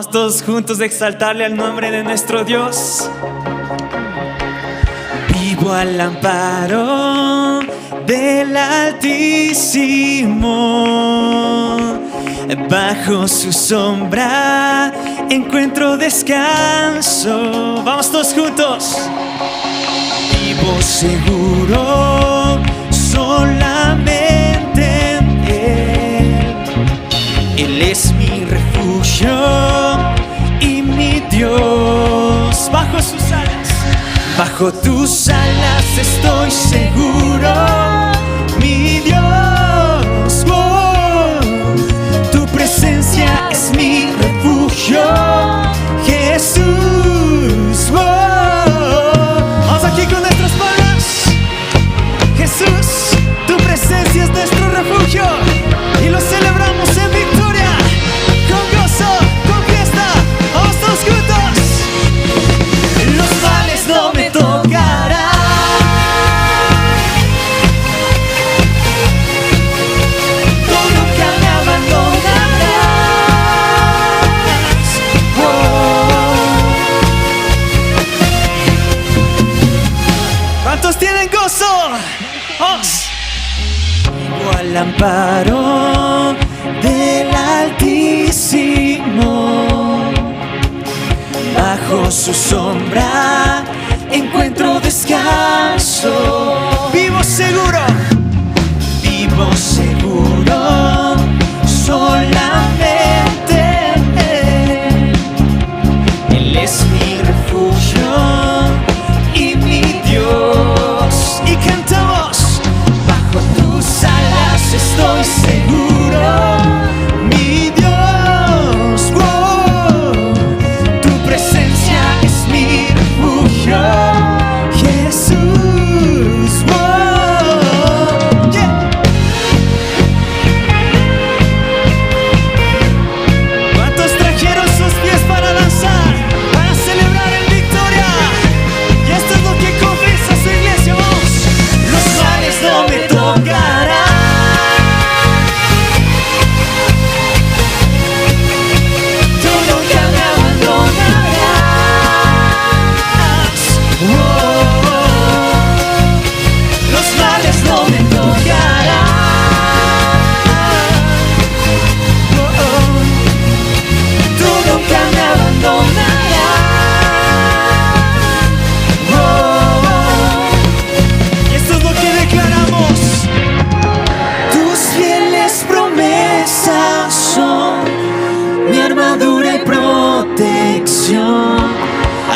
Vamos todos juntos a exaltarle al nombre de nuestro Dios. Vivo al amparo del Altísimo, bajo su sombra encuentro descanso. Vamos todos juntos. Vivo seguro solamente en Él. Él es mi refugio y mi Dios. Bajo sus alas, bajo tus alas estoy seguro, mi Dios. Oh, tu presencia es mi refugio, Jesús. Oh, vamos aquí con nuestras palmas. Jesús, tu presencia es nuestro refugio y lo celebramos en victoria, con gozo, con fiesta. Vamos todos juntos. Los males no me tocarán, tú nunca me abandonarás. Oh. ¿Cuántos tienen gozo? Vamos. Vivo al amparo del Altísimo, bajo su sombra encuentro descanso. Vivo seguro solamente en Él. Él es mi refugio y mi Dios. Y cantamos: bajo tus alas estoy seguro, mi Dios. Oh, tu presencia es mi refugio, Jesús. Oh, yeah. ¿Cuántos trajeron sus pies para danzar, para celebrar en victoria? Y esto es lo que confiesa su iglesia. Vamos. Los males no me tocarán, tú nunca me abandonarás. Oh, los males no me tocarán. Oh, tú nunca me abandonarás. Oh, y esto es lo que declaramos. Tus fieles promesas son mi armadura y protección.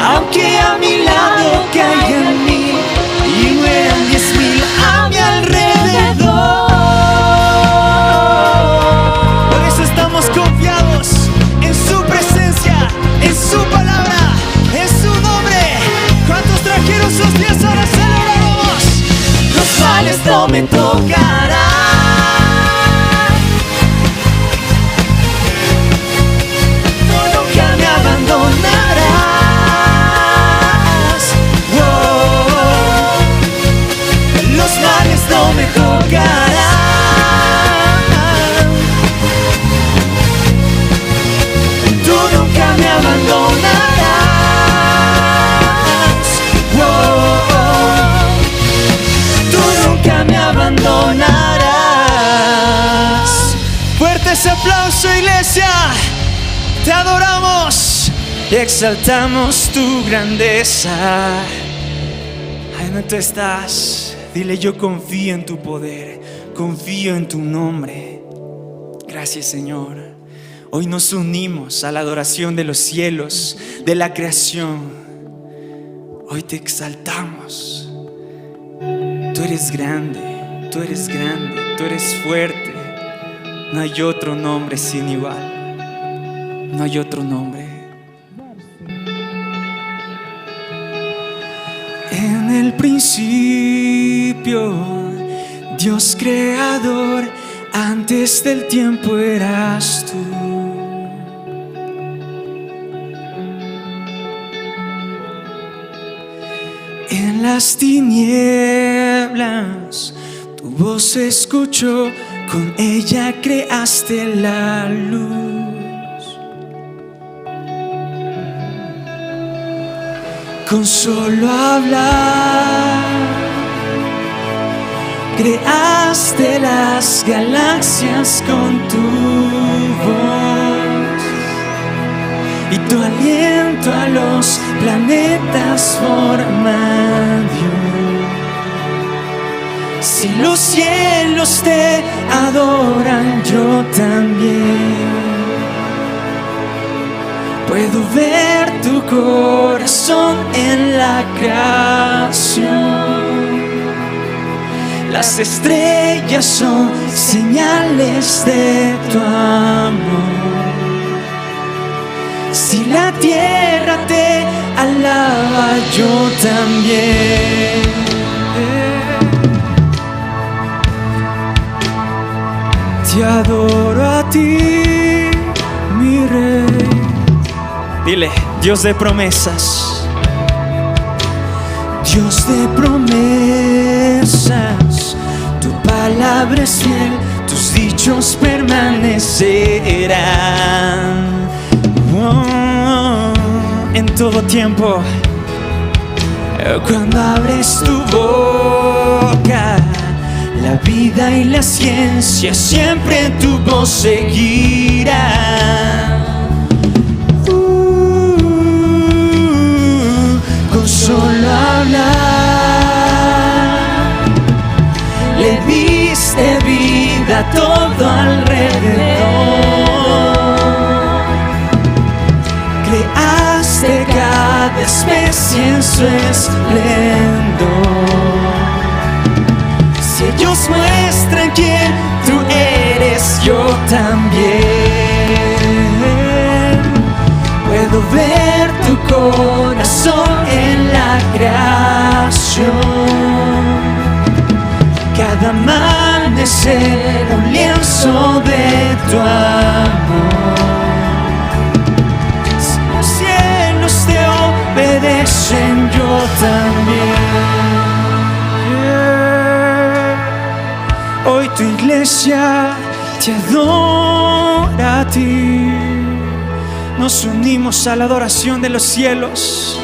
Aunque a mi lado caigan mil y mueran 10,000 a mi alrededor, por eso estamos confiados en su presencia, en su palabra, en su nombre. ¿Cuántos trajeron sus pies? Ahora celebramos. Los males no me tocarán, tú nunca me abandonarás. Oh, los males no me tocarán, tú nunca me abandonarás. Oh, tú nunca me abandonarás. Fuerte ese aplauso, iglesia. Te adoramos y exaltamos tu grandeza. Ahí donde tú estás, dile: yo confío en tu poder, confío en tu nombre. Gracias, Señor. Hoy nos unimos a la adoración de los cielos, de la creación. Hoy te exaltamos. Tú eres grande, tú eres grande, tú eres fuerte. No hay otro nombre sin igual. No hay otro nombre. En el principio, Dios creador, antes del tiempo eras tú. En las tinieblas, tu voz se escuchó, con ella creaste la luz. Con solo hablar, creaste las galaxias con tu voz y tu aliento a los planetas forma Dios. Si los cielos te adoran, yo también. Puedo ver tu corazón en la creación. Las estrellas son señales de tu amor. Si la tierra te alaba, yo también. Te adoro a ti, mi rey. Dile, Dios de promesas. Dios de promesas, tu palabra es fiel, tus dichos permanecerán. En todo tiempo, cuando abres tu boca, la vida y la ciencia siempre tu voz seguirá. Con solo hablar, le diste vida a todo alrededor. Creaste cada especie en su esplendor. Si ellos muestran quién tú eres, yo también. Puedo ver tu corazón en la creación. Cada amanecer un lienzo de tu amor. Si los cielos te obedecen, yo también. Hoy tu iglesia te adora a ti. Nos unimos a la adoración de los cielos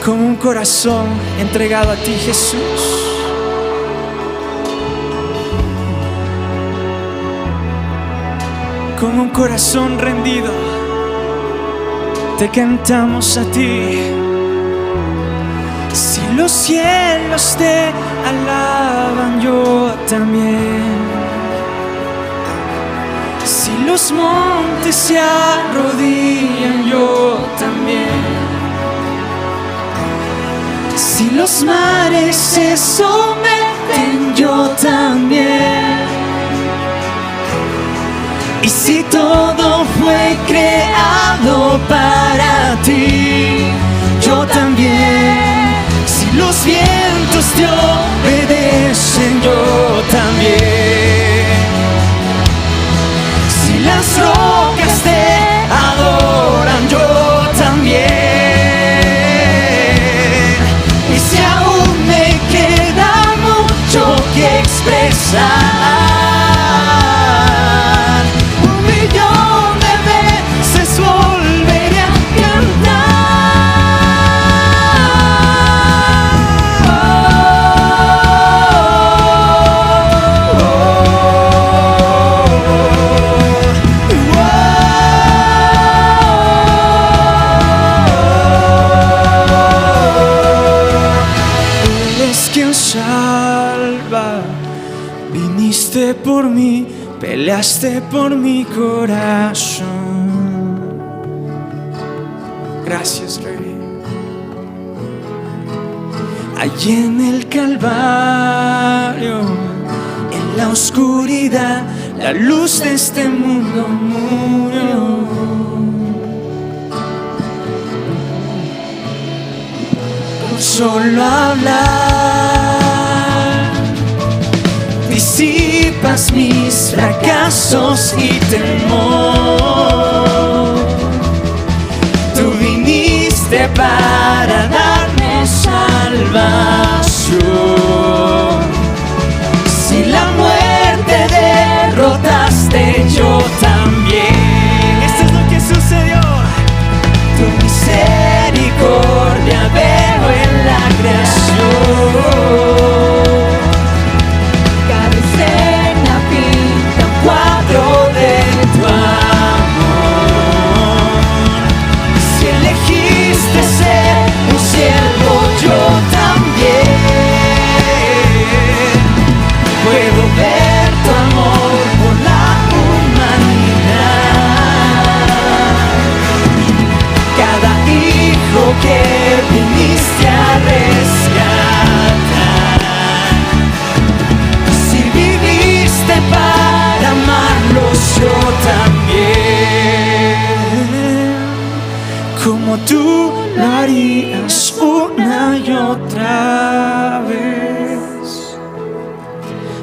con un corazón entregado a ti, Jesús. Con un corazón rendido, te cantamos a ti. Si los cielos te alaban, yo también. Si los montes se arrodillan, yo también. Si los mares se someten, yo también. Y si todo fue creado para ti, yo también. Si los vientos te obedecen, yo también. Si las rocas te adoran, yo también. Y si aún me queda mucho que expresar, 1,000,000 de veces volveré a salva. Viniste por mí, peleaste por mi corazón. Gracias, Rey. Allí en el Calvario, en la oscuridad, la luz de este mundo murió. Con solo hablar, disipas mis fracasos y temor. Tú viniste para darnos salvación. Si la muerte derrotaste, yo también. Esto es lo que sucedió. Tu misericordia veo como tú lo harías una y otra vez.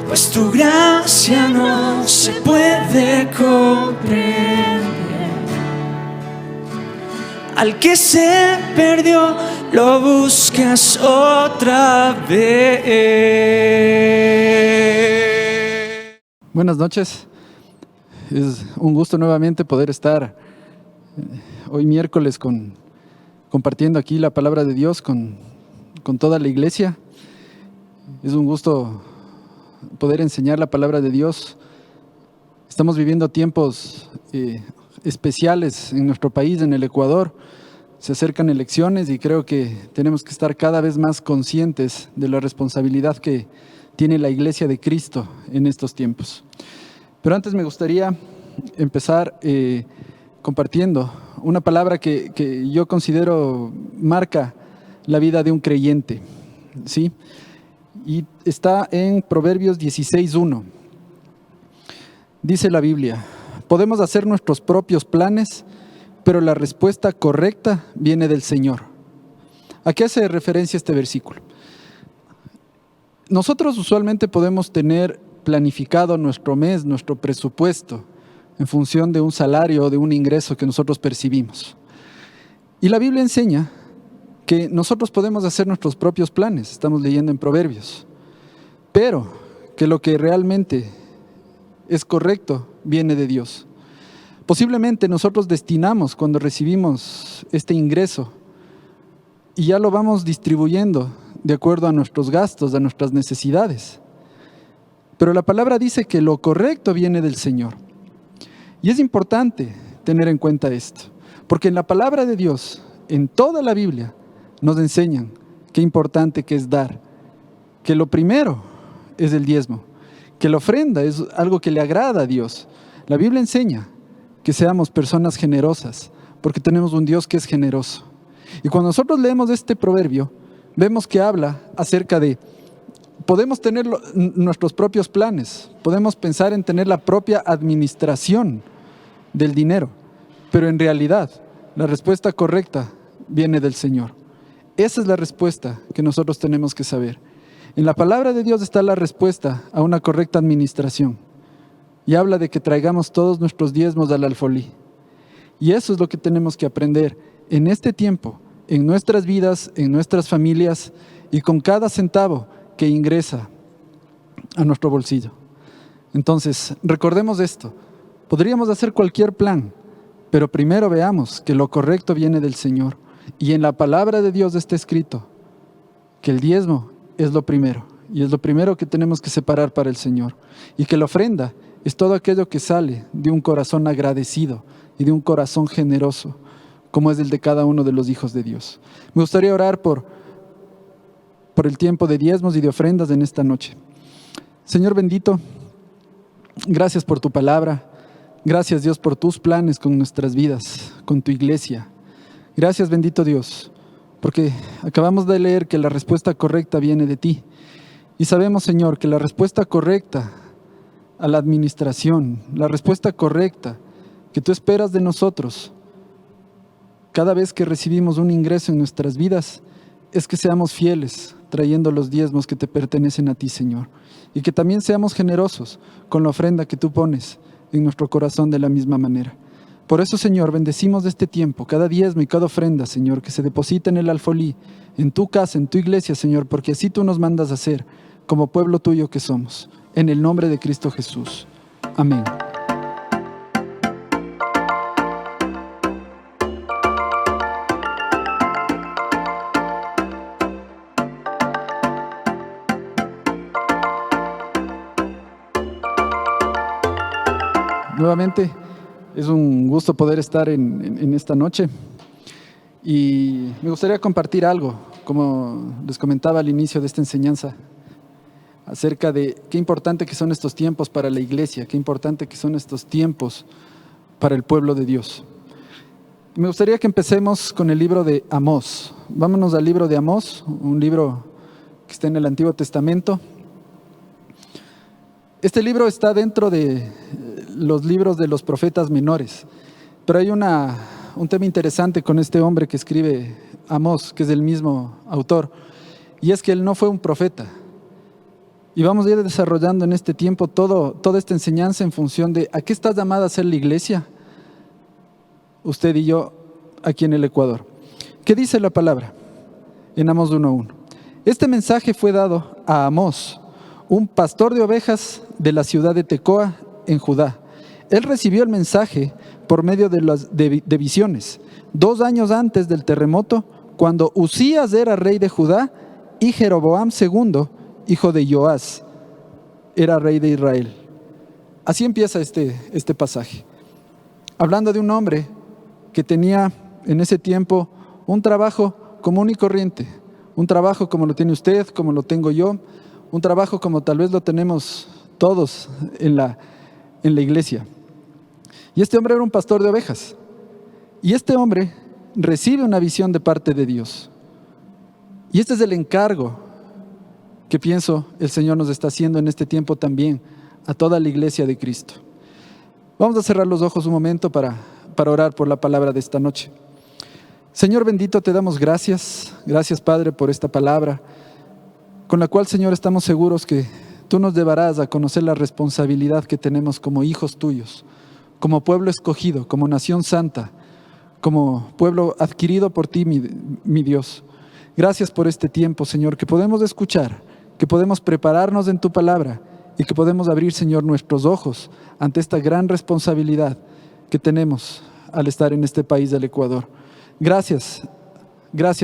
Pues tu gracia no se puede comprender. Al que se perdió lo buscas otra vez. Buenas noches. Es un gusto nuevamente poder estar hoy miércoles compartiendo aquí la palabra de Dios con toda la iglesia. Es un gusto poder enseñar la palabra de Dios. Estamos viviendo tiempos especiales en nuestro país, en el Ecuador. Se acercan elecciones y creo que tenemos que estar cada vez más conscientes de la responsabilidad que tiene la Iglesia de Cristo en estos tiempos. Pero antes me gustaría empezar compartiendo una palabra que yo considero marca la vida de un creyente, ¿sí? Y está en Proverbios 16:1. Dice la Biblia: podemos hacer nuestros propios planes, pero la respuesta correcta viene del Señor. ¿A qué hace referencia este versículo? Nosotros usualmente podemos tener planificado nuestro mes, nuestro presupuesto, en función de un salario o de un ingreso que nosotros percibimos. Y la Biblia enseña que nosotros podemos hacer nuestros propios planes, estamos leyendo en Proverbios, pero que lo que realmente es correcto viene de Dios. Posiblemente nosotros destinamos, cuando recibimos este ingreso, y ya lo vamos distribuyendo de acuerdo a nuestros gastos, a nuestras necesidades. Pero la palabra dice que lo correcto viene del Señor. Y es importante tener en cuenta esto, porque en la palabra de Dios, en toda la Biblia, nos enseñan qué importante que es dar, que lo primero es el diezmo, que la ofrenda es algo que le agrada a Dios. La Biblia enseña que seamos personas generosas, porque tenemos un Dios que es generoso. Y cuando nosotros leemos este proverbio, vemos que habla acerca de, podemos tener nuestros propios planes, podemos pensar en tener la propia administración del dinero, pero en realidad la respuesta correcta viene del Señor. Esa es la respuesta que nosotros tenemos que saber. En la palabra de Dios está la respuesta a una correcta administración. Y habla de que traigamos todos nuestros diezmos al alfolí. Y eso es lo que tenemos que aprender en este tiempo, en nuestras vidas, en nuestras familias y con cada centavo que ingresa a nuestro bolsillo. Entonces, recordemos esto. Podríamos hacer cualquier plan, pero primero veamos que lo correcto viene del Señor. Y en la palabra de Dios está escrito que el diezmo es lo primero. Y es lo primero que tenemos que separar para el Señor. Y que la ofrenda es todo aquello que sale de un corazón agradecido y de un corazón generoso, como es el de cada uno de los hijos de Dios. Me gustaría orar por el tiempo de diezmos y de ofrendas en esta noche. Señor bendito, gracias por tu palabra. Gracias, Dios, por tus planes con nuestras vidas, con tu iglesia. Gracias, bendito Dios, porque acabamos de leer que la respuesta correcta viene de ti. Y sabemos, Señor, que la respuesta correcta a la administración, la respuesta correcta que tú esperas de nosotros cada vez que recibimos un ingreso en nuestras vidas, es que seamos fieles trayendo los diezmos que te pertenecen a ti, Señor, y que también seamos generosos con la ofrenda que tú pones en nuestro corazón de la misma manera. Por eso, Señor, bendecimos este tiempo, cada diezmo y cada ofrenda, Señor, que se deposita en el alfolí, en tu casa, en tu iglesia, Señor, porque así tú nos mandas a hacer como pueblo tuyo que somos. En el nombre de Cristo Jesús. Amén. Nuevamente, es un gusto poder estar en esta noche. Y me gustaría compartir algo, como les comentaba al inicio de esta enseñanza, acerca de qué importante que son estos tiempos para la iglesia, qué importante que son estos tiempos para el pueblo de Dios. Me gustaría que empecemos con el libro de Amós. Vámonos al libro de Amós, un libro que está en el Antiguo Testamento. Este libro está dentro de los libros de los profetas menores, pero hay una un tema interesante con este hombre que escribe Amós, que es el mismo autor, y es que él no fue un profeta. Y vamos a ir desarrollando en este tiempo toda esta enseñanza en función de ¿a qué está llamada a ser la iglesia? Usted y yo aquí en el Ecuador. ¿Qué dice la palabra? En Amós 1:1. Este mensaje fue dado a Amós, un pastor de ovejas de la ciudad de Tecoa, en Judá. Él recibió el mensaje por medio de visiones, 2 años antes del terremoto, cuando Uzías era rey de Judá y Jeroboam II, hijo de Joás, era rey de Israel. Así empieza este pasaje, hablando de un hombre que tenía en ese tiempo un trabajo común y corriente, un trabajo como lo tiene usted, como lo tengo yo, un trabajo como tal vez lo tenemos todos en la iglesia. Y este hombre era un pastor de ovejas. Y este hombre recibe una visión de parte de Dios. Y este es el encargo que pienso el Señor nos está haciendo en este tiempo también a toda la iglesia de Cristo. Vamos a cerrar los ojos un momento para orar por la palabra de esta noche. Señor bendito, te damos gracias. Gracias, Padre, por esta palabra, con la cual, Señor, estamos seguros que tú nos llevarás a conocer la responsabilidad que tenemos como hijos tuyos, como pueblo escogido, como nación santa, como pueblo adquirido por ti, mi Dios. Gracias por este tiempo, Señor, que podemos escuchar, que podemos prepararnos en tu palabra y que podemos abrir, Señor, nuestros ojos ante esta gran responsabilidad que tenemos al estar en este país del Ecuador. Gracias,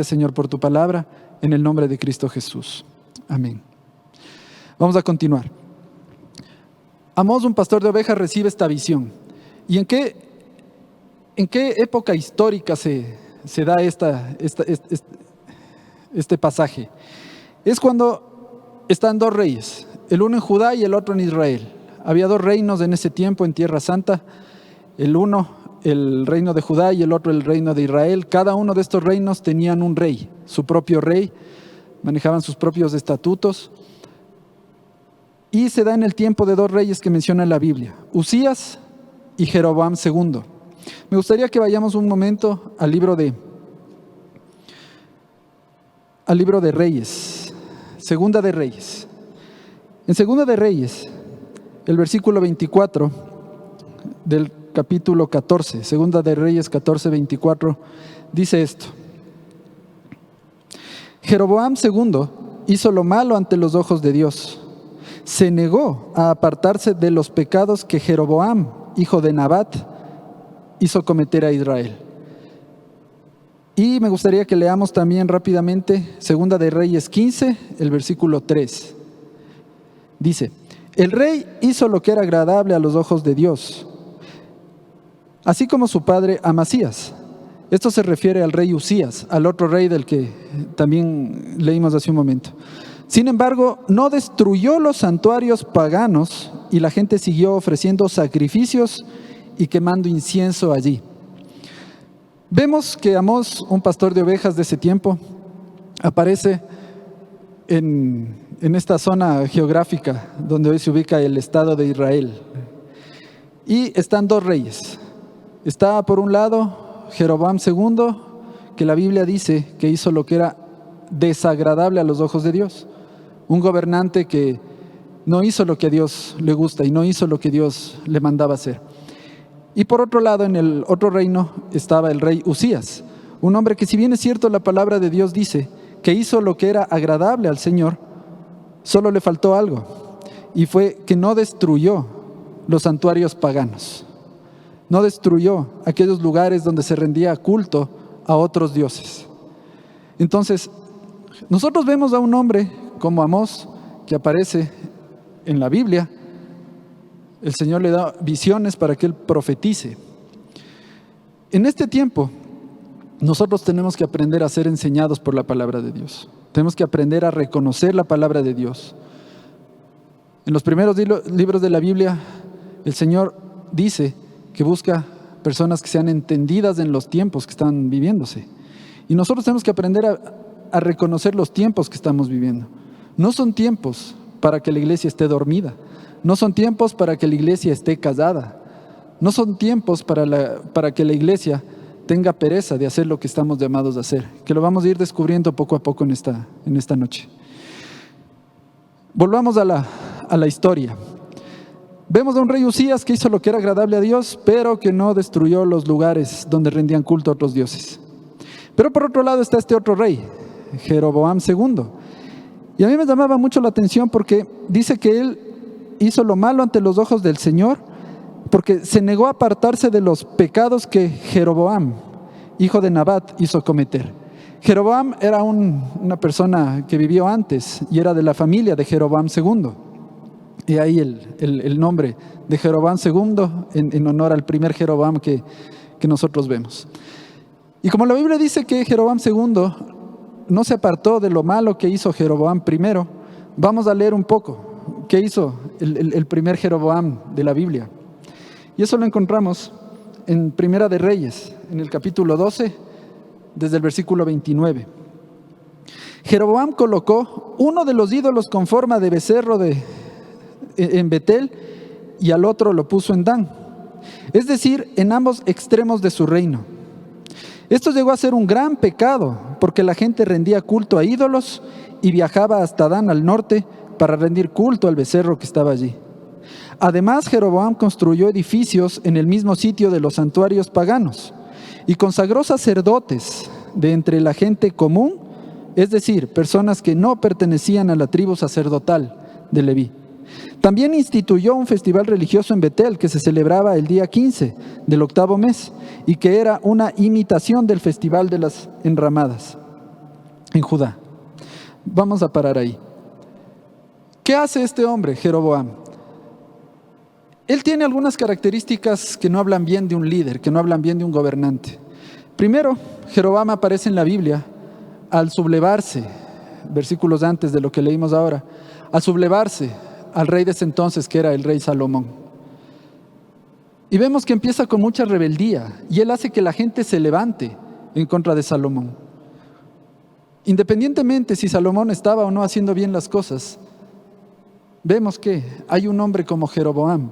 Señor, por tu palabra, en el nombre de Cristo Jesús. Amén. Vamos a continuar. Amós, un pastor de ovejas, recibe esta visión. ¿Y en qué época histórica se da este pasaje? Es cuando están 2 reyes, el uno en Judá y el otro en Israel. Había 2 reinos en ese tiempo en Tierra Santa, el uno el reino de Judá y el otro el reino de Israel. Cada uno de estos reinos tenían un rey, su propio rey, manejaban sus propios estatutos. Y se da en el tiempo de 2 reyes que menciona la Biblia, Uzías y Jeroboam II. Me gustaría que vayamos un momento al libro de Reyes, Segunda de Reyes. En Segunda de Reyes, el versículo 24 del capítulo 14, Segunda de Reyes 14, 24, dice esto: Jeroboam II hizo lo malo ante los ojos de Dios. Se negó a apartarse de los pecados que Jeroboam, hijo de Nabat, hizo cometer a Israel. Y me gustaría que leamos también rápidamente Segunda de Reyes 15, el versículo 3. Dice: el rey hizo lo que era agradable a los ojos de Dios, así como su padre Amasías. Esto se refiere al rey Uzías, al otro rey del que también leímos hace un momento. Sin embargo, no destruyó los santuarios paganos y la gente siguió ofreciendo sacrificios y quemando incienso allí. Vemos que Amós, un pastor de ovejas de ese tiempo, aparece en esta zona geográfica donde hoy se ubica el Estado de Israel. Y están 2 reyes. Está por un lado Jeroboam II, que la Biblia dice que hizo lo que era desagradable a los ojos de Dios. Un gobernante que no hizo lo que a Dios le gusta y no hizo lo que Dios le mandaba hacer. Y por otro lado, en el otro reino estaba el rey Uzías, un hombre que, si bien es cierto, la palabra de Dios dice que hizo lo que era agradable al Señor, solo le faltó algo, y fue que no destruyó los santuarios paganos. No destruyó aquellos lugares donde se rendía culto a otros dioses. Entonces, nosotros vemos a un hombre como Amós, que aparece en la Biblia. El Señor le da visiones para que él profetice. En este tiempo, nosotros tenemos que aprender a ser enseñados por la palabra de Dios. Tenemos que aprender a reconocer la palabra de Dios. En los primeros libros de la Biblia, el Señor dice que busca personas que sean entendidas en los tiempos que están viviéndose. Y nosotros tenemos que aprender a reconocer los tiempos que estamos viviendo. No son tiempos para que la iglesia esté dormida. No son tiempos para que la iglesia esté callada. No son tiempos para que la iglesia tenga pereza de hacer lo que estamos llamados a hacer, que lo vamos a ir descubriendo poco a poco en esta noche. Volvamos a la historia. Vemos a un rey Usías que hizo lo que era agradable a Dios, pero que no destruyó los lugares donde rendían culto a otros dioses. Pero por otro lado está este otro rey, Jeroboam II. Y a mí me llamaba mucho la atención porque dice que él hizo lo malo ante los ojos del Señor, porque se negó a apartarse de los pecados que Jeroboam, hijo de Nabat, hizo cometer. Jeroboam era una persona que vivió antes y era de la familia de Jeroboam II. Y ahí el nombre de Jeroboam II en honor al primer Jeroboam que nosotros vemos. Y como la Biblia dice que Jeroboam II no se apartó de lo malo que hizo Jeroboam primero, vamos a leer un poco qué hizo el primer Jeroboam de la Biblia. Y eso lo encontramos en Primera de Reyes, en el capítulo 12, desde el versículo 29. Jeroboam colocó uno de los ídolos con forma de becerro en Betel y al otro lo puso en Dan, es decir, en ambos extremos de su reino. Esto llegó a ser un gran pecado porque la gente rendía culto a ídolos y viajaba hasta Dan al norte para rendir culto al becerro que estaba allí. Además, Jeroboam construyó edificios en el mismo sitio de los santuarios paganos y consagró sacerdotes de entre la gente común, es decir, personas que no pertenecían a la tribu sacerdotal de Leví. También instituyó un festival religioso en Betel que se celebraba el día 15 del 8º mes y que era una imitación del festival de las enramadas en Judá. Vamos a parar ahí. ¿Qué hace este hombre, Jeroboam? Él tiene algunas características que no hablan bien de un líder, que no hablan bien de un gobernante. Primero, Jeroboam aparece en la Biblia al sublevarse, versículos antes de lo que leímos ahora, al sublevarse al rey de ese entonces, que era el rey Salomón. Y vemos que empieza con mucha rebeldía y él hace que la gente se levante en contra de Salomón. Independientemente si Salomón estaba o no haciendo bien las cosas, vemos que hay un hombre como Jeroboam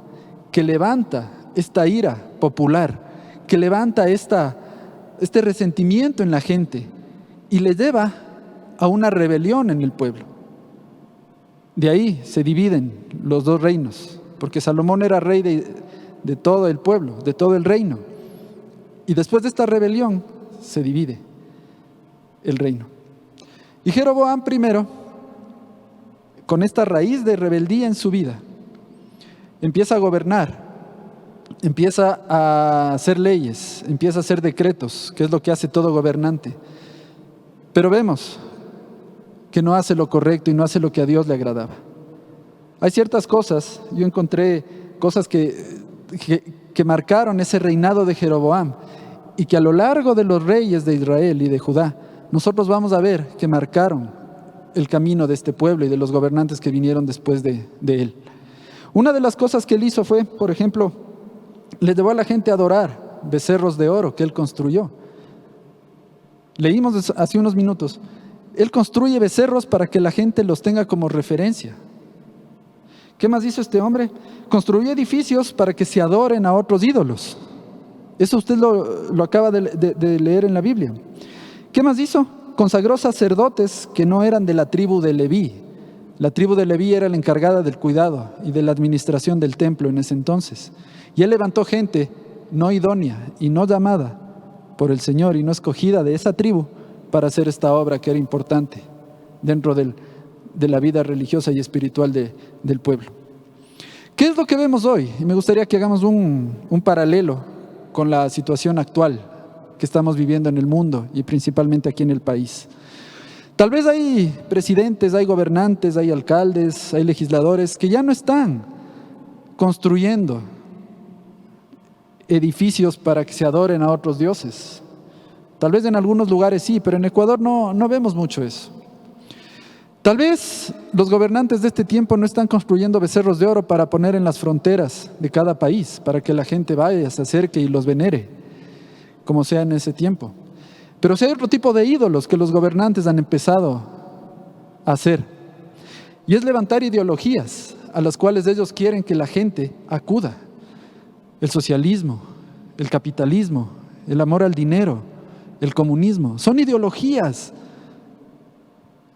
que levanta esta ira popular, que levanta este resentimiento en la gente y le lleva a una rebelión en el pueblo. De ahí se dividen los dos reinos, porque Salomón era rey de todo el pueblo, de todo el reino. Y después de esta rebelión se divide el reino. Y Jeroboam primero, con esta raíz de rebeldía en su vida, empieza a gobernar, empieza a hacer leyes, empieza a hacer decretos, que es lo que hace todo gobernante. Pero vemos que no hace lo correcto y no hace lo que a Dios le agradaba. Hay ciertas cosas, yo encontré cosas que marcaron ese reinado de Jeroboam y que a lo largo de los reyes de Israel y de Judá, nosotros vamos a ver que marcaron el camino de este pueblo y de los gobernantes que vinieron después de él. Una de las cosas que él hizo fue, por ejemplo, le llevó a la gente a adorar becerros de oro que él construyó. Leímos hace unos minutos. Él construye becerros para que la gente los tenga como referencia. ¿Qué más hizo este hombre? Construyó edificios para que se adoren a otros ídolos. Eso usted lo acaba de leer en la Biblia. ¿Qué más hizo? Consagró sacerdotes que no eran de la tribu de Leví. La tribu de Leví era la encargada del cuidado y de la administración del templo en ese entonces. Y él levantó gente no idónea y no llamada por el Señor y no escogida de esa tribu para hacer esta obra que era importante dentro de la vida religiosa y espiritual del pueblo. ¿Qué es lo que vemos hoy? Y me gustaría que hagamos un paralelo con la situación actual que estamos viviendo en el mundo y principalmente aquí en el país. Tal vez hay presidentes, hay gobernantes, hay alcaldes, hay legisladores que ya no están construyendo edificios para que se adoren a otros dioses. Tal vez en algunos lugares sí, pero en Ecuador no vemos mucho eso. Tal vez los gobernantes de este tiempo no están construyendo becerros de oro para poner en las fronteras de cada país, para que la gente vaya, se acerque y los venere, como sea en ese tiempo. Pero sí hay otro tipo de ídolos que los gobernantes han empezado a hacer. Y es levantar ideologías a las cuales ellos quieren que la gente acuda. El socialismo, el capitalismo, el amor al dinero, el comunismo. Son ideologías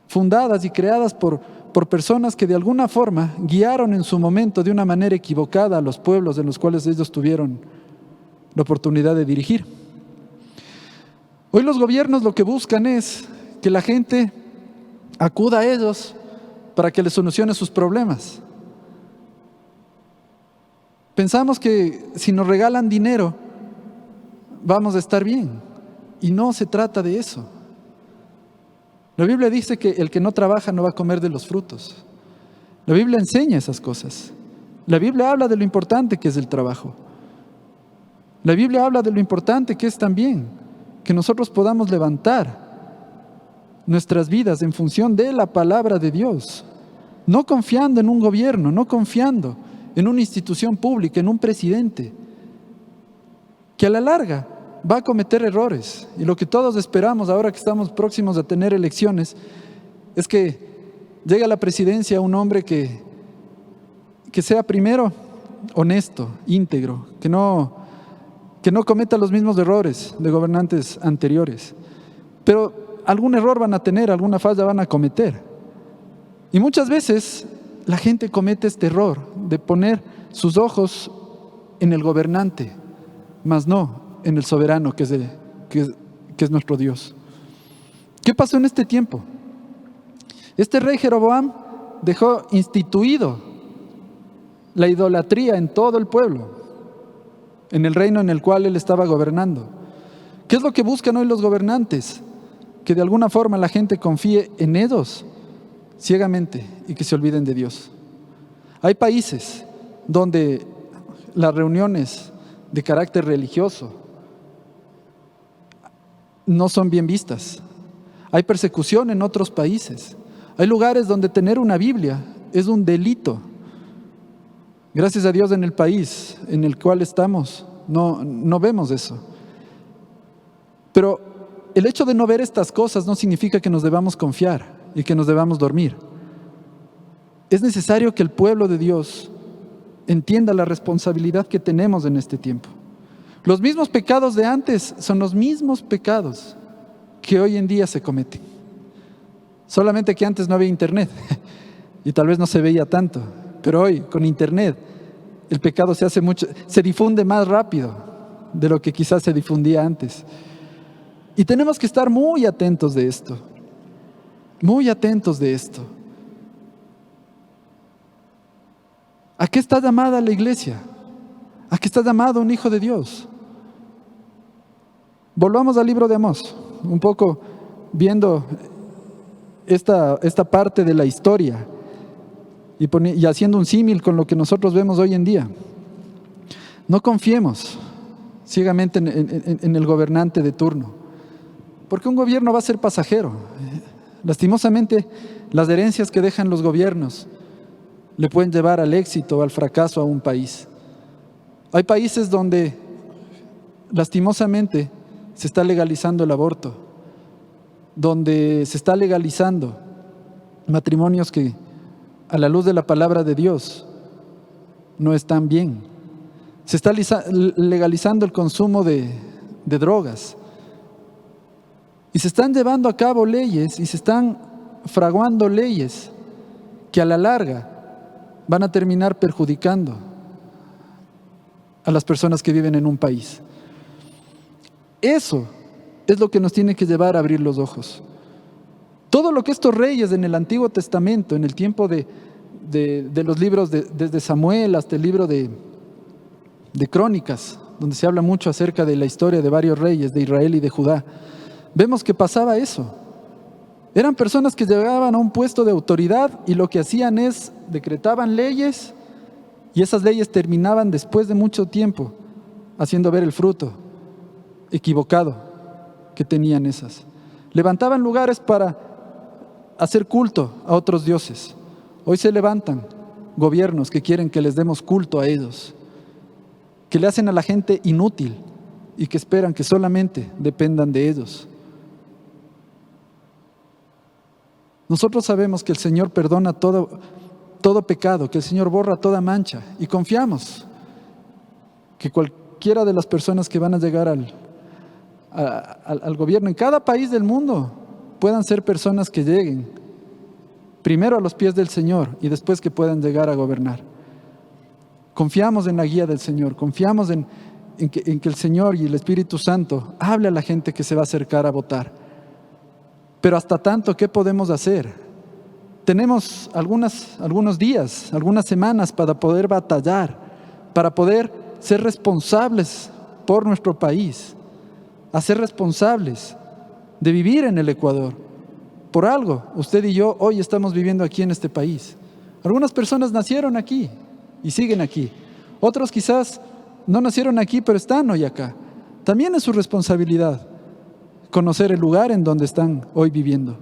fundadas y creadas por personas que de alguna forma guiaron en su momento de una manera equivocada a los pueblos en los cuales ellos tuvieron la oportunidad de dirigir. Hoy los gobiernos lo que buscan es que la gente acuda a ellos para que les solucione sus problemas. Pensamos que si nos regalan dinero vamos a estar bien, y no se trata de eso. La Biblia dice que el que no trabaja no va a comer de los frutos. La Biblia enseña esas cosas. La Biblia habla de lo importante que es el trabajo. La Biblia habla de lo importante que es también que nosotros podamos levantar nuestras vidas en función de la palabra de Dios, no confiando en un gobierno, no confiando en una institución pública, en un presidente, que a la larga va a cometer errores. Y lo que todos esperamos ahora que estamos próximos a tener elecciones es que llegue a la presidencia un hombre que sea primero honesto, íntegro, que no cometa los mismos errores de gobernantes anteriores. Pero algún error van a tener, alguna falla van a cometer. Y muchas veces la gente comete este error de poner sus ojos en el gobernante, mas no en el soberano que es nuestro Dios. ¿Qué pasó en este tiempo? Este rey Jeroboam dejó instituido la idolatría en todo el pueblo, en el reino en el cual él estaba gobernando. ¿Qué es lo que buscan hoy los gobernantes? Que de alguna forma la gente confíe en ellos ciegamente y que se olviden de Dios. Hay países donde las reuniones de carácter religioso no son bien vistas. Hay persecución en otros países. Hay lugares donde tener una Biblia es un delito. Gracias a Dios en el país en el cual estamos no vemos eso. Pero el hecho de no ver estas cosas no significa que nos debamos confiar y que nos debamos dormir. Es necesario que el pueblo de Dios entienda la responsabilidad que tenemos en este tiempo. Los mismos pecados de antes son los mismos pecados que hoy en día se cometen. Solamente que antes no había internet y tal vez no se veía tanto. Pero hoy, con internet, el pecado se difunde más rápido de lo que quizás se difundía antes. Y tenemos que estar muy atentos de esto. Muy atentos de esto. ¿A qué está llamada la iglesia? ¿A qué está llamado un hijo de Dios? Volvamos al libro de Amós, un poco viendo esta parte de la historia y haciendo un símil con lo que nosotros vemos hoy en día. No confiemos ciegamente en el gobernante de turno, porque un gobierno va a ser pasajero. Lastimosamente, las herencias que dejan los gobiernos le pueden llevar al éxito o al fracaso a un país. Hay países donde lastimosamente se está legalizando el aborto, donde se está legalizando matrimonios que a la luz de la palabra de Dios no están bien. Se está legalizando el consumo de drogas y se están llevando a cabo leyes y se están fraguando leyes que a la larga van a terminar perjudicando a las personas que viven en un país. Eso es lo que nos tiene que llevar a abrir los ojos. Todo lo que estos reyes en el Antiguo Testamento, en el tiempo de los libros desde Samuel hasta el libro de Crónicas, donde se habla mucho acerca de la historia de varios reyes de Israel y de Judá, vemos que pasaba eso. Eran personas que llegaban a un puesto de autoridad y lo que hacían es decretaban leyes y esas leyes terminaban después de mucho tiempo haciendo ver el fruto equivocado que tenían esas. Levantaban lugares para hacer culto a otros dioses. Hoy se levantan gobiernos que quieren que les demos culto a ellos, que le hacen a la gente inútil y que esperan que solamente dependan de ellos. Nosotros sabemos que el Señor perdona todo pecado, que el Señor borra toda mancha y confiamos que cualquiera de las personas que van a llegar al gobierno en cada país del mundo puedan ser personas que lleguen primero a los pies del Señor y después que puedan llegar a gobernar. Confiamos en la guía del Señor, confiamos en que el Señor y el Espíritu Santo hable a la gente que se va a acercar a votar. Pero hasta tanto, ¿qué podemos hacer? Tenemos algunos días, algunas semanas para poder batallar, para poder ser responsables por nuestro país, a ser responsables de vivir en el Ecuador. Por algo, usted y yo hoy estamos viviendo aquí en este país. Algunas personas nacieron aquí y siguen aquí. Otros quizás no nacieron aquí, pero están hoy acá. También es su responsabilidad conocer el lugar en donde están hoy viviendo,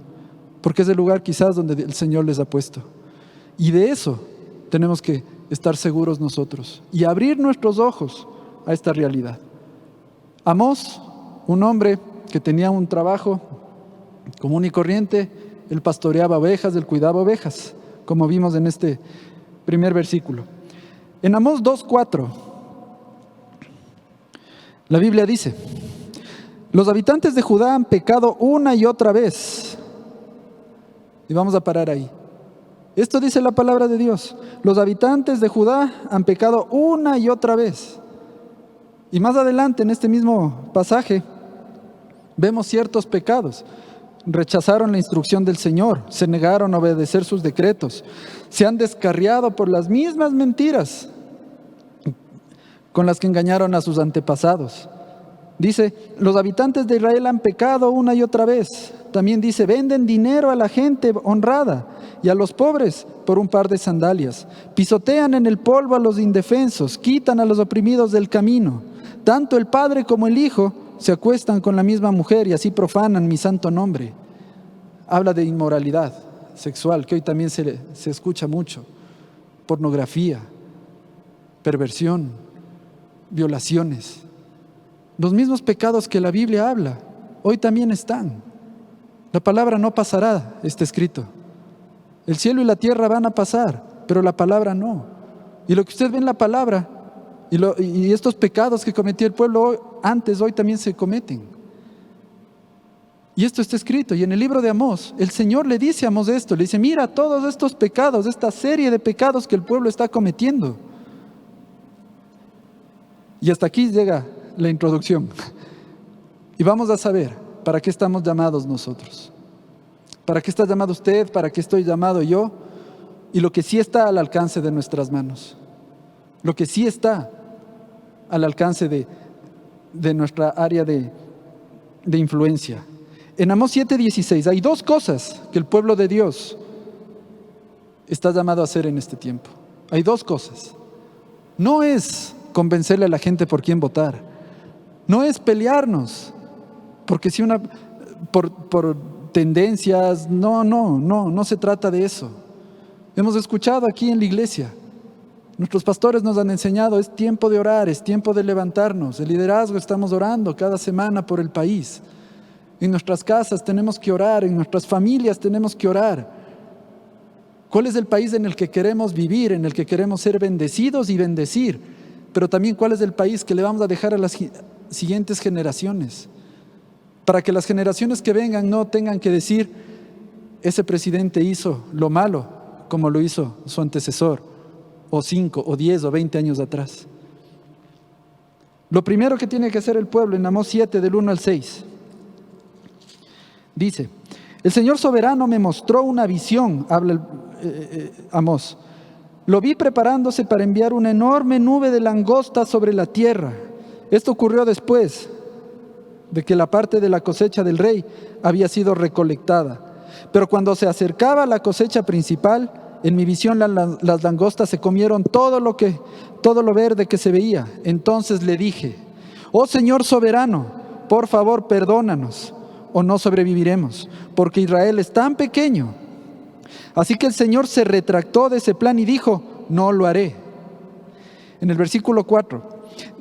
porque es el lugar quizás donde el Señor les ha puesto. Y de eso tenemos que estar seguros nosotros y abrir nuestros ojos a esta realidad. Amós, un hombre que tenía un trabajo común y corriente, él pastoreaba ovejas, él cuidaba ovejas, como vimos en este primer versículo. En Amós 2:4, la Biblia dice: los habitantes de Judá han pecado una y otra vez. Y vamos a parar ahí. Esto dice la palabra de Dios. Los habitantes de Judá han pecado una y otra vez. Y más adelante en este mismo pasaje vemos ciertos pecados. Rechazaron la instrucción del Señor, se negaron a obedecer sus decretos, se han descarriado por las mismas mentiras con las que engañaron a sus antepasados. Dice, los habitantes de Israel han pecado una y otra vez. También dice, venden dinero a la gente honrada y a los pobres por un par de sandalias. Pisotean en el polvo a los indefensos, quitan a los oprimidos del camino. Tanto el padre como el hijo se acuestan con la misma mujer y así profanan mi santo nombre. Habla de inmoralidad sexual, que hoy también se escucha mucho. Pornografía, perversión, violaciones. Los mismos pecados que la Biblia habla, hoy también están. La palabra no pasará, está escrito. El cielo y la tierra van a pasar, pero la palabra no. Y lo que usted ve en la palabra, y estos pecados que cometió el pueblo antes, hoy también se cometen. Y esto está escrito. Y en el libro de Amós, el Señor le dice a Amós esto, le dice, mira todos estos pecados, esta serie de pecados que el pueblo está cometiendo. Y hasta aquí llega la introducción. Y vamos a saber para qué estamos llamados nosotros. ¿Para qué está llamado usted? ¿Para qué estoy llamado yo? Y lo que sí está al alcance de nuestras manos. Lo que sí está al alcance de nuestra área de influencia. En Amós 7:16 hay dos cosas que el pueblo de Dios está llamado a hacer en este tiempo. Hay dos cosas. No es convencerle a la gente por quién votar. No es pelearnos porque si por tendencias, no se trata de eso. Hemos escuchado aquí en la iglesia, nuestros pastores nos han enseñado, es tiempo de orar, es tiempo de levantarnos. El liderazgo estamos orando cada semana por el país. En nuestras casas tenemos que orar, en nuestras familias tenemos que orar. ¿Cuál es el país en el que queremos vivir, en el que queremos ser bendecidos y bendecir? Pero también cuál es el país que le vamos a dejar a las siguientes generaciones, para que las generaciones que vengan no tengan que decir, ese presidente hizo lo malo como lo hizo su antecesor, o 5, o 10, o 20 años atrás. Lo primero que tiene que hacer el pueblo en Amós 7, del 1 al 6, dice, el Señor soberano me mostró una visión, habla Amós. Lo vi preparándose para enviar una enorme nube de langosta sobre la tierra. Esto ocurrió después de que la parte de la cosecha del rey había sido recolectada. Pero cuando se acercaba la cosecha principal, en mi visión las langostas se comieron todo lo verde que se veía. Entonces le dije, oh Señor soberano, por favor perdónanos, o no sobreviviremos, porque Israel es tan pequeño. Así que el Señor se retractó de ese plan y dijo, no lo haré. En el versículo 4,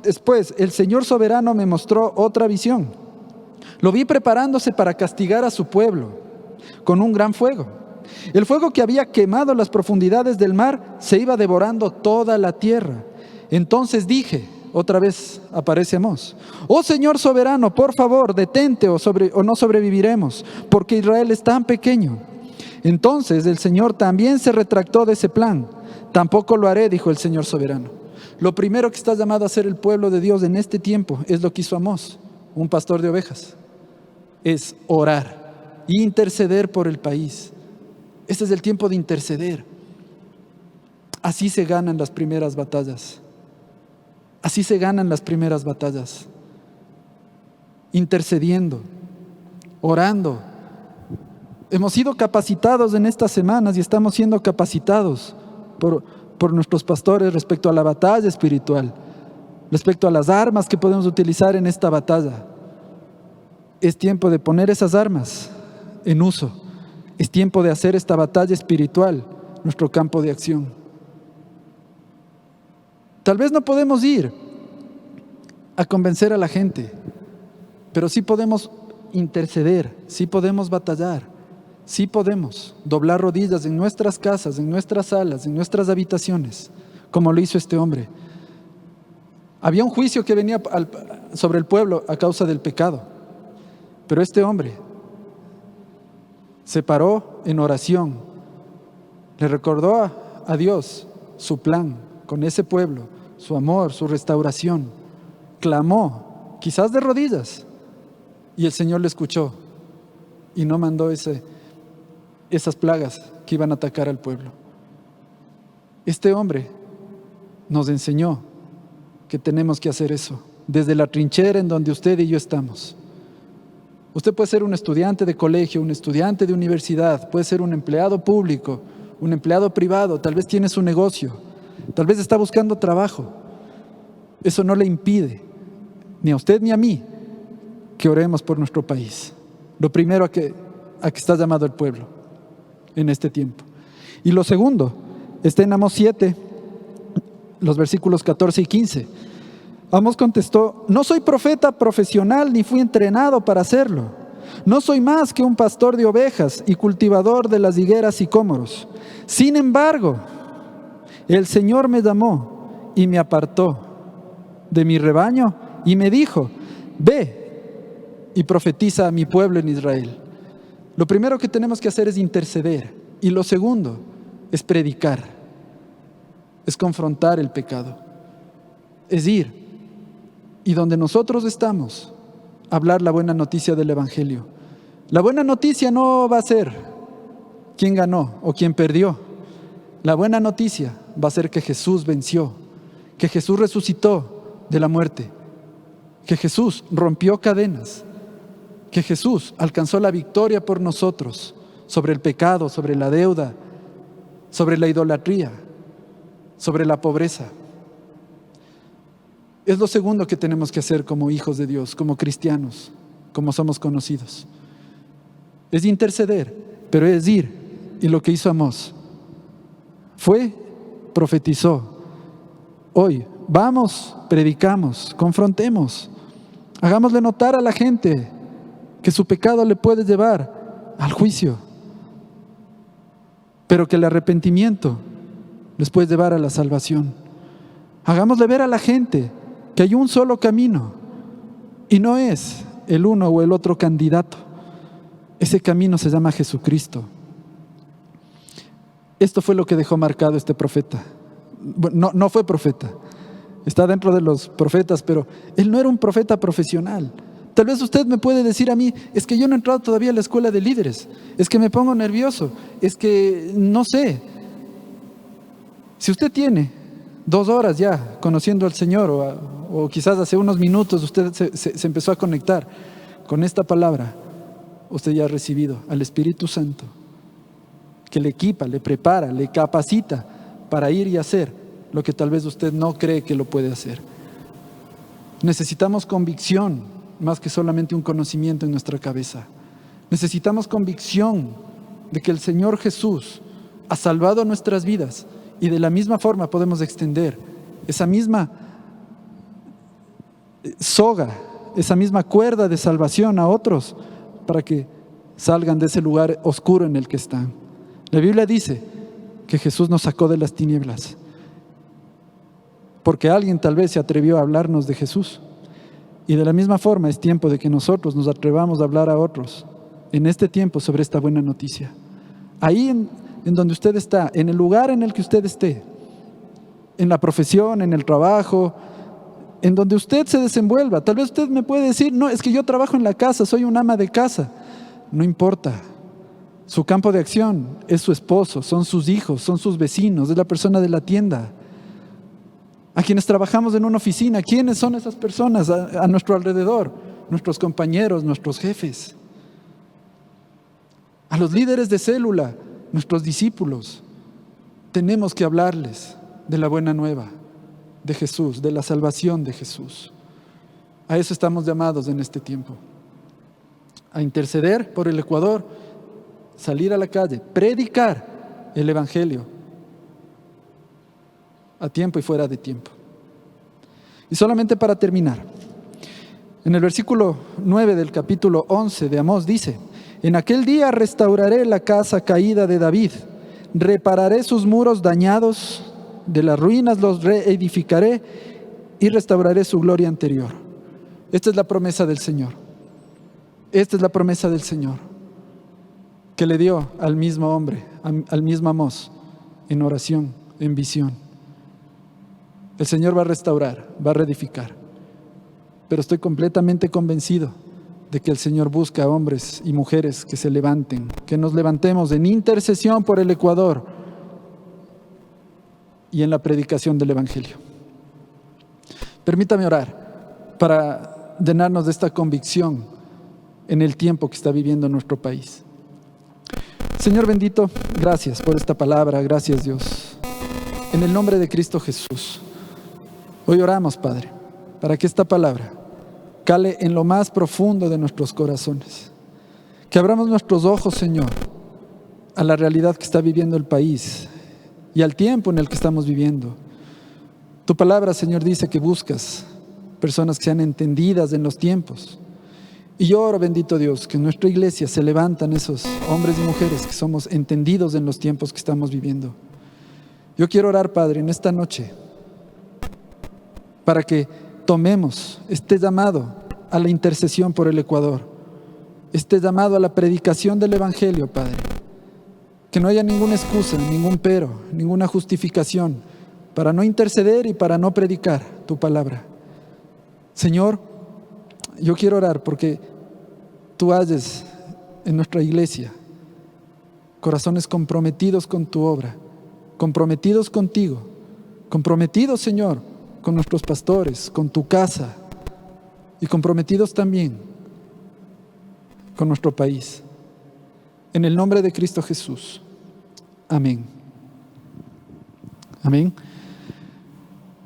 después el Señor soberano me mostró otra visión. Lo vi preparándose para castigar a su pueblo con un gran fuego. El fuego que había quemado las profundidades del mar se iba devorando toda la tierra. Entonces dije, otra vez aparece Amós. Oh Señor soberano, por favor, detente o no sobreviviremos, porque Israel es tan pequeño. Entonces el Señor también se retractó de ese plan. Tampoco lo haré, dijo el Señor soberano. Lo primero que está llamado a hacer el pueblo de Dios en este tiempo es lo que hizo Amós, un pastor de ovejas. Es orar e interceder por el país. Este es el tiempo de interceder. Así se ganan las primeras batallas. Así se ganan las primeras batallas. Intercediendo, orando. Hemos sido capacitados en estas semanas y estamos siendo capacitados por nuestros pastores respecto a la batalla espiritual, respecto a las armas que podemos utilizar en esta batalla. Es tiempo de poner esas armas en uso. Es tiempo de hacer esta batalla espiritual nuestro campo de acción. Tal vez no podemos ir a convencer a la gente, pero sí podemos interceder, sí podemos batallar, sí podemos doblar rodillas en nuestras casas, en nuestras salas, en nuestras habitaciones, como lo hizo este hombre. Había un juicio que venía sobre el pueblo a causa del pecado, pero este hombre se paró en oración, le recordó a Dios su plan con ese pueblo, su amor, su restauración. Clamó, quizás de rodillas, y el Señor le escuchó y no mandó esas plagas que iban a atacar al pueblo. Este hombre nos enseñó que tenemos que hacer eso desde la trinchera en donde usted y yo estamos. Usted puede ser un estudiante de colegio, un estudiante de universidad, puede ser un empleado público, un empleado privado, tal vez tiene su negocio, tal vez está buscando trabajo. Eso no le impide, ni a usted ni a mí, que oremos por nuestro país. Lo primero a que está llamado el pueblo en este tiempo. Y lo segundo, está en Amós 7, los versículos 14 y 15. Amós contestó: no soy profeta profesional ni fui entrenado para hacerlo. No soy más que un pastor de ovejas y cultivador de las higueras sicómoros. Sin embargo, el Señor me llamó y me apartó de mi rebaño y me dijo: ve y profetiza a mi pueblo en Israel. Lo primero que tenemos que hacer es interceder, y lo segundo es predicar, es confrontar el pecado, es ir y donde nosotros estamos, hablar la buena noticia del Evangelio. La buena noticia no va a ser quién ganó o quién perdió. La buena noticia va a ser que Jesús venció, que Jesús resucitó de la muerte, que Jesús rompió cadenas, que Jesús alcanzó la victoria por nosotros sobre el pecado, sobre la deuda, sobre la idolatría, sobre la pobreza. Es lo segundo que tenemos que hacer como hijos de Dios, como cristianos, como somos conocidos. Es interceder, pero es ir. Y lo que hizo Amós fue, profetizó. Hoy, vamos, predicamos, confrontemos, hagámosle notar a la gente que su pecado le puede llevar al juicio, pero que el arrepentimiento les puede llevar a la salvación. Hagámosle ver a la gente que hay un solo camino y no es el uno o el otro candidato. Ese camino se llama Jesucristo. Esto fue lo que dejó marcado este profeta. No fue profeta, está dentro de los profetas, pero él no era un profeta profesional. Tal vez usted me puede decir a mí: es que yo no he entrado todavía a la escuela de líderes, es que me pongo nervioso, es que no sé. Si usted tiene 2 horas ya conociendo al Señor, o quizás hace unos minutos usted se empezó a conectar con esta palabra, usted ya ha recibido al Espíritu Santo, que le equipa, le prepara, le capacita para ir y hacer lo que tal vez usted no cree que lo puede hacer. Necesitamos convicción más que solamente un conocimiento en nuestra cabeza. Necesitamos convicción de que el Señor Jesús ha salvado nuestras vidas, y de la misma forma podemos extender esa misma soga, esa misma cuerda de salvación a otros para que salgan de ese lugar oscuro en el que están. La Biblia dice que Jesús nos sacó de las tinieblas. porque alguien tal vez se atrevió a hablarnos de Jesús. Y de la misma forma es tiempo de que nosotros nos atrevamos a hablar a otros en este tiempo sobre esta buena noticia. Ahí en donde usted está, en el lugar en el que usted esté, en la profesión, en el trabajo, en donde usted se desenvuelva. Tal vez usted me puede decir, no, es que yo trabajo en la casa, soy un ama de casa. No importa. Su campo de acción es su esposo, son sus hijos, son sus vecinos, es la persona de la tienda. A quienes trabajamos en una oficina, ¿quiénes son esas personas a nuestro alrededor? Nuestros compañeros, nuestros jefes. A los líderes de célula, nuestros discípulos. Tenemos que hablarles de la buena nueva, de Jesús, de la salvación de Jesús. A eso estamos llamados en este tiempo. A interceder por el Ecuador, salir a la calle, predicar el Evangelio, a tiempo y fuera de tiempo. Y solamente para terminar, en el versículo 9 del capítulo 11 de Amós dice: en aquel día restauraré la casa caída de David, repararé sus muros dañados, de las ruinas los reedificaré y restauraré su gloria anterior. Esta es la promesa del Señor. Esta es la promesa del Señor que le dio al mismo hombre, al mismo Amós, en oración, en visión. El Señor va a restaurar, va a reedificar. Pero estoy completamente convencido de que el Señor busca a hombres y mujeres que se levanten, que nos levantemos en intercesión por el Ecuador y en la predicación del Evangelio. Permítame orar para llenarnos de esta convicción en el tiempo que está viviendo nuestro país. Señor bendito, gracias por esta palabra, gracias Dios. En el nombre de Cristo Jesús, hoy oramos, Padre, para que esta palabra cale en lo más profundo de nuestros corazones. Que abramos nuestros ojos, Señor, a la realidad que está viviendo el país y al tiempo en el que estamos viviendo. Tu palabra, Señor, dice que buscas personas que sean entendidas en los tiempos. Y yo oro, bendito Dios, que en nuestra iglesia se levantan esos hombres y mujeres que somos entendidos en los tiempos que estamos viviendo. Yo quiero orar, Padre, en esta noche, para que tomemos este llamado a la intercesión por el Ecuador, este llamado a la predicación del Evangelio, Padre. Que no haya ninguna excusa, ningún pero, ninguna justificación para no interceder y para no predicar tu palabra. Señor, yo quiero orar porque tú halles en nuestra iglesia corazones comprometidos con tu obra, comprometidos contigo, comprometidos, Señor, con nuestros pastores, con tu casa y comprometidos también con nuestro país. En el nombre de Cristo Jesús. Amén. Amén.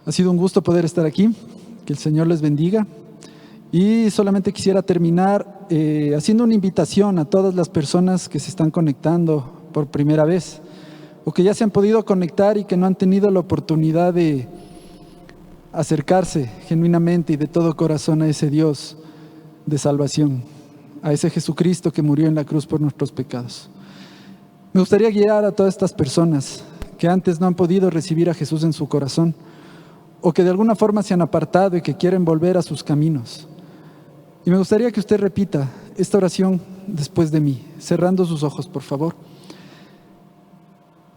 Ha sido un gusto poder estar aquí. Que el Señor les bendiga. Y solamente quisiera terminar haciendo una invitación a todas las personas que se están conectando por primera vez o que ya se han podido conectar y que no han tenido la oportunidad de acercarse genuinamente y de todo corazón a ese Dios de salvación, a ese Jesucristo que murió en la cruz por nuestros pecados. Me gustaría guiar a todas estas personas que antes no han podido recibir a Jesús en su corazón o que de alguna forma se han apartado y que quieren volver a sus caminos. Y me gustaría que usted repita esta oración después de mí, cerrando sus ojos, por favor.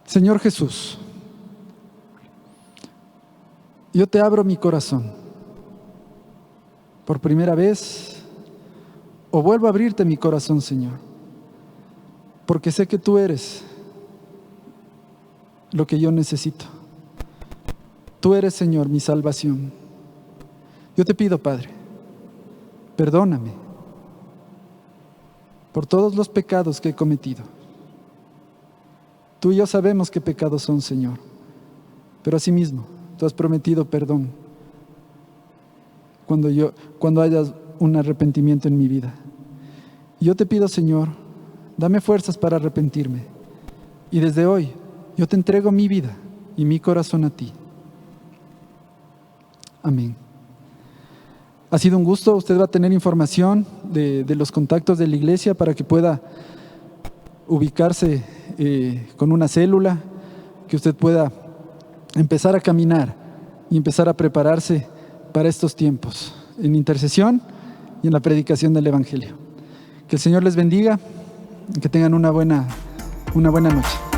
Señor Jesús, yo te abro mi corazón por primera vez, o vuelvo a abrirte mi corazón, Señor, porque sé que tú eres lo que yo necesito. Tú eres, Señor, mi salvación. Yo te pido, Padre, perdóname por todos los pecados que he cometido. Tú y yo sabemos qué pecados son, Señor, pero asimismo, tú has prometido perdón cuando haya un arrepentimiento en mi vida. Y yo te pido, Señor, dame fuerzas para arrepentirme. Y desde hoy, yo te entrego mi vida y mi corazón a ti. Amén. Ha sido un gusto. Usted va a tener información de los contactos de la iglesia para que pueda ubicarse con una célula, que usted pueda empezar a caminar y empezar a prepararse para estos tiempos, en intercesión y en la predicación del Evangelio. Que el Señor les bendiga y que tengan una buena noche.